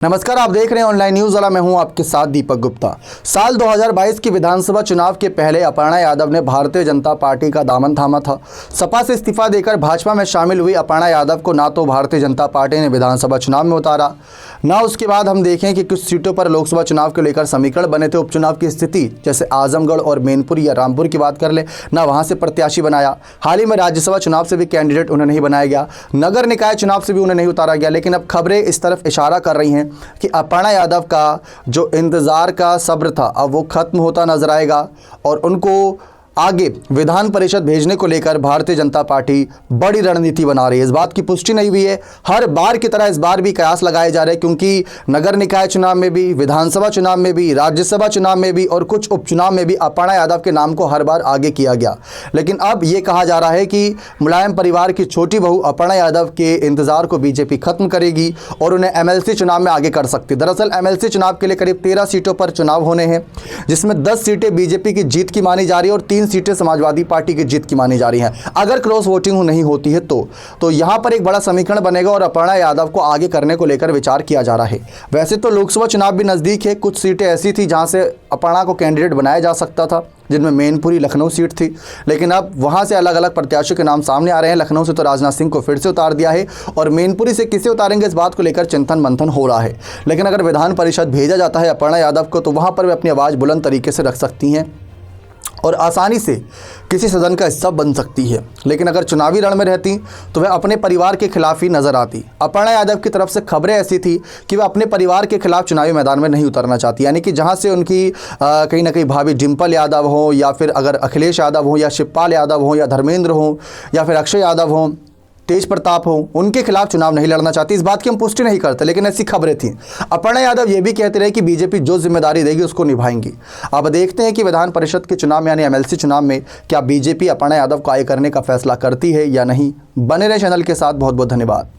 नमस्कार, आप देख रहे हैं ऑनलाइन न्यूज वाला। मैं हूं आपके साथ दीपक गुप्ता। साल 2022 की विधानसभा चुनाव के पहले अपर्णा यादव ने भारतीय जनता पार्टी का दामन थामा था। सपा से इस्तीफा देकर भाजपा में शामिल हुई अपर्णा यादव को ना तो भारतीय जनता पार्टी ने विधानसभा चुनाव में उतारा, ना उसके बाद हम देखें कि कुछ सीटों पर लोकसभा चुनाव को लेकर समीकरण बने थे। उपचुनाव की स्थिति जैसे आजमगढ़ और मैनपुरी या रामपुर की बात कर ले, ना वहां से प्रत्याशी बनाया। हाल ही में राज्यसभा चुनाव से भी कैंडिडेट उन्हें नहीं बनाया गया, नगर निकाय चुनाव से भी उन्हें नहीं उतारा गया। लेकिन अब खबरें इस तरफ इशारा कर रही हैं कि अपर्णा यादव का जो इंतजार का सब्र था अब वो खत्म होता नजर आएगा और उनको आगे विधान परिषद भेजने को लेकर भारतीय जनता पार्टी बड़ी रणनीति बना रही है। इस बात की पुष्टि नहीं हुई है। हर बार की तरह इस बार भी कयास लगाए जा रहे हैं, क्योंकि नगर निकाय चुनाव में भी, विधानसभा चुनाव में भी, राज्यसभा चुनाव में भी और कुछ उपचुनाव में भी अपर्णा यादव के नाम को हर बार आगे किया गया। लेकिन अब ये कहा जा रहा है कि मुलायम परिवार की छोटी बहू अपर्णा यादव के इंतजार को बीजेपी खत्म करेगी और उन्हें एमएलसी चुनाव में आगे कर सकती है। दरअसल एमएलसी चुनाव के लिए करीब 13 सीटों पर चुनाव होने हैं, जिसमें 10 सीटें बीजेपी की जीत की मानी जा रही है और 3 सीटें समाजवादी पार्टी की जीत की मानी जा रही हैं। अगर क्रॉस वोटिंग नहीं होती है तो यहां पर एक बड़ा समीकरण बनेगा और अपर्णा यादव को आगे करने को लेकर विचार किया जा रहा है। वैसे तो लोकसभा चुनाव भी नजदीक है, कुछ सीटें ऐसी थी जहां से अपर्णा को कैंडिडेट बनाया जा सकता था, जिनमें मैनपुरी लखनऊ सीट थी। लेकिन अब वहां से अलग अलग प्रत्याशियों के नाम सामने आ रहे हैं। लखनऊ से तो राजनाथ सिंह को फिर से उतार दिया है और मैनपुरी से किसे उतारेंगे इस बात को लेकर चिंतन मंथन हो रहा है। लेकिन अगर विधान परिषद भेजा जाता है अपर्णा यादव को तो वहां पर वे अपनी आवाज़ बुलंद तरीके से रख सकती हैं और आसानी से किसी सदन का हिस्सा बन सकती है। लेकिन अगर चुनावी रण में रहती तो वह अपने परिवार के खिलाफ ही नजर आती। अपर्णा यादव की तरफ से खबरें ऐसी थी कि वह अपने परिवार के खिलाफ चुनावी मैदान में नहीं उतरना चाहती, यानी कि जहां से उनकी कहीं ना कहीं भाभी डिम्पल यादव हो या फिर अगर अखिलेश यादव हो या शिवपाल यादव हो या धर्मेंद्र हो या फिर अक्षय यादव हो, तेज प्रताप हो, उनके खिलाफ चुनाव नहीं लड़ना चाहती। इस बात की हम पुष्टि नहीं करते, लेकिन ऐसी खबरें थी। अपर्णा यादव ये भी कहते रहे कि बीजेपी जो जिम्मेदारी देगी उसको निभाएंगी। अब देखते हैं कि विधान परिषद के चुनाव में यानी एमएलसी चुनाव में क्या बीजेपी अपर्णा यादव को आगे करने का फैसला करती है या नहीं। बने रहे चैनल के साथ। बहुत बहुत धन्यवाद।